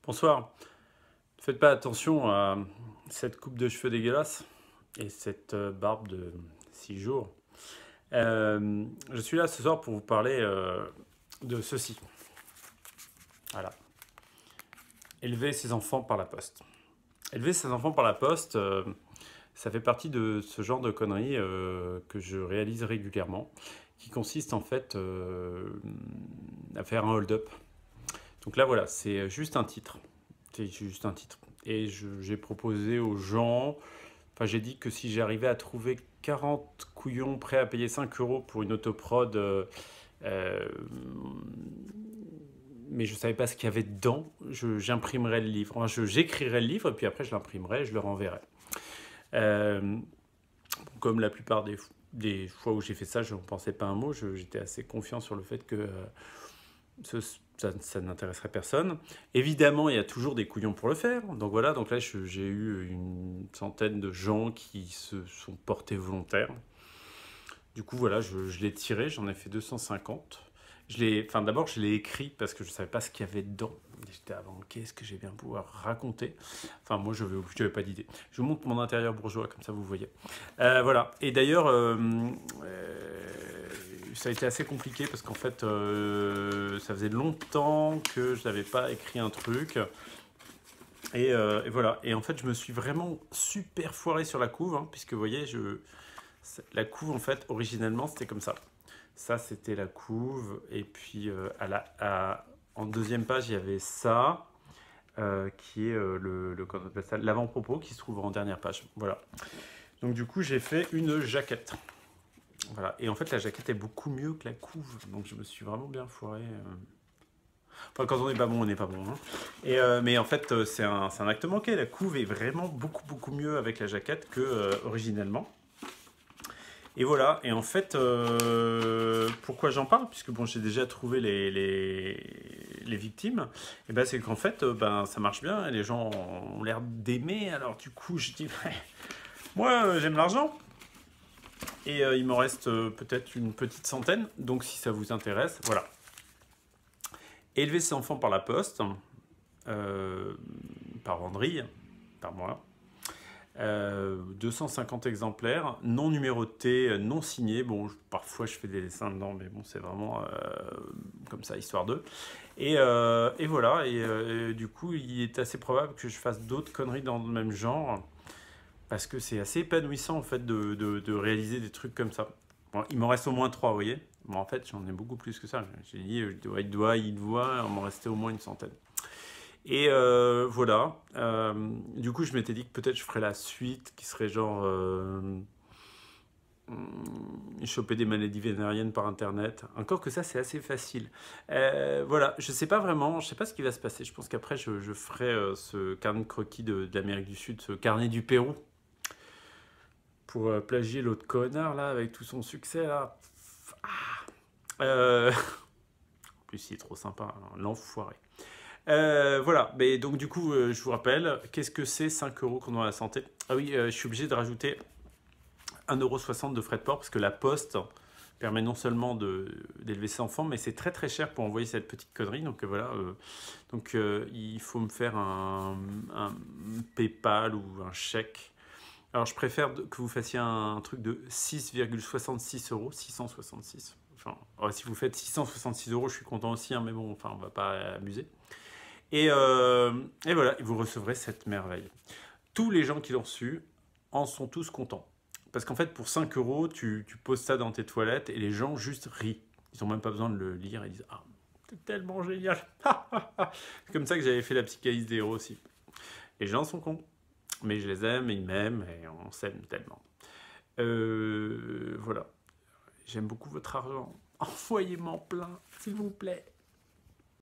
Bonsoir. Ne faites pas attention à cette coupe de cheveux dégueulasse et cette barbe de 6 jours. Je suis là ce soir pour vous parler de ceci. Voilà. Élever ses enfants par la poste. Élever ses enfants par la poste, ça fait partie de ce genre de conneries que je réalise régulièrement, qui consiste en fait à faire un hold-up. Donc là voilà, c'est juste un titre. C'est juste un titre. Et j'ai proposé aux gens, enfin j'ai dit que si j'arrivais à trouver 40 couillons prêts à payer 5 euros pour une autoprod, mais je ne savais pas ce qu'il y avait dedans, j'imprimerais le livre. Enfin, j'écrirais le livre et puis après je l'imprimerais et je le renverrais. Comme la plupart des fois où j'ai fait ça, je ne pensais pas un mot, j'étais assez confiant sur le fait que ça n'intéresserait personne. Évidemment, il y a toujours des couillons pour le faire. Donc voilà, donc là, j'ai eu une centaine de gens qui se sont portés volontaires. Du coup, voilà, je l'ai tiré, j'en ai fait 250. D'abord, je l'ai écrit parce que je ne savais pas ce qu'il y avait dedans. J'étais avant, qu'est-ce que j'ai bien pouvoir raconter. Enfin, moi, je n'avais pas d'idée. Je vous montre mon intérieur bourgeois, comme ça, vous voyez. Voilà. Et d'ailleurs, ça a été assez compliqué parce qu'en fait, ça faisait longtemps que je n'avais pas écrit un truc. Et voilà. Et en fait, je me suis vraiment super foiré sur la couve, hein, puisque vous voyez, la couve, en fait, originellement, c'était comme ça. Ça, c'était la couve. Et puis, en deuxième page, il y avait ça, qui est l'avant-propos, qui se trouve en dernière page. Voilà. Donc, du coup, j'ai fait une jaquette. Voilà. Et en fait, la jaquette est beaucoup mieux que la couve. Donc, je me suis vraiment bien foiré. Enfin, quand on n'est pas bon, on n'est pas bon. Hein. Mais en fait, c'est un acte manqué. La couve est vraiment beaucoup mieux avec la jaquette que originellement. Et voilà, et en fait, pourquoi j'en parle? Puisque bon, j'ai déjà trouvé les victimes. Et ben, c'est qu'en fait, ça marche bien, et les gens ont l'air d'aimer. Alors du coup, je dis, moi, j'aime l'argent. Et il m'en reste peut-être une petite centaine. Donc si ça vous intéresse, voilà. Élever ses enfants par la poste, par Vendrille, par moi. 250 exemplaires, non numérotés, non signés. Bon, parfois je fais des dessins dedans, mais bon, c'est vraiment comme ça, histoire d'eux. Et voilà, et du coup, il est assez probable que je fasse d'autres conneries dans le même genre, parce que c'est assez épanouissant en fait de réaliser des trucs comme ça. Bon, il m'en reste au moins 3, vous voyez. Bon, en fait, j'en ai beaucoup plus que ça. J'ai dit, il doit, il m'en restait au moins une centaine. Et voilà. Du coup, je m'étais dit que peut-être je ferais la suite qui serait genre choper des maladies vénériennes par internet. Encore que ça, c'est assez facile. Voilà, je sais pas vraiment, je sais pas ce qui va se passer. Je pense qu'après, je ferai ce carnet de croquis de l'Amérique du Sud, ce carnet du Pérou, pour plagier l'autre connard là avec tout son succès là. En plus, il est trop sympa, hein, l'enfoiré. Voilà, mais donc du coup, je vous rappelle, qu'est-ce que c'est 5 euros qu'on a à la santé? Ah oui, je suis obligé de rajouter 1,60 € de frais de port parce que la poste permet non seulement d'élever ses enfants, mais c'est très cher pour envoyer cette petite connerie. Donc voilà, il faut me faire un PayPal ou un chèque. Alors je préfère que vous fassiez un truc de 6,66 €, 666. Enfin, si vous faites 666 €, je suis content aussi, hein, mais bon, enfin, on va pas amuser. Et voilà, vous recevrez cette merveille. Tous les gens qui l'ont reçu en sont tous contents. Parce qu'en fait, pour 5 euros, tu poses ça dans tes toilettes et les gens juste rient. Ils n'ont même pas besoin de le lire et ils disent « Ah, c'est tellement génial !» C'est comme ça que j'avais fait la psychanalyse des héros aussi. Les gens sont cons, mais je les aime, ils m'aiment et on s'aime tellement. Voilà. J'aime beaucoup votre argent. Envoyez-moi plein, s'il vous plaît.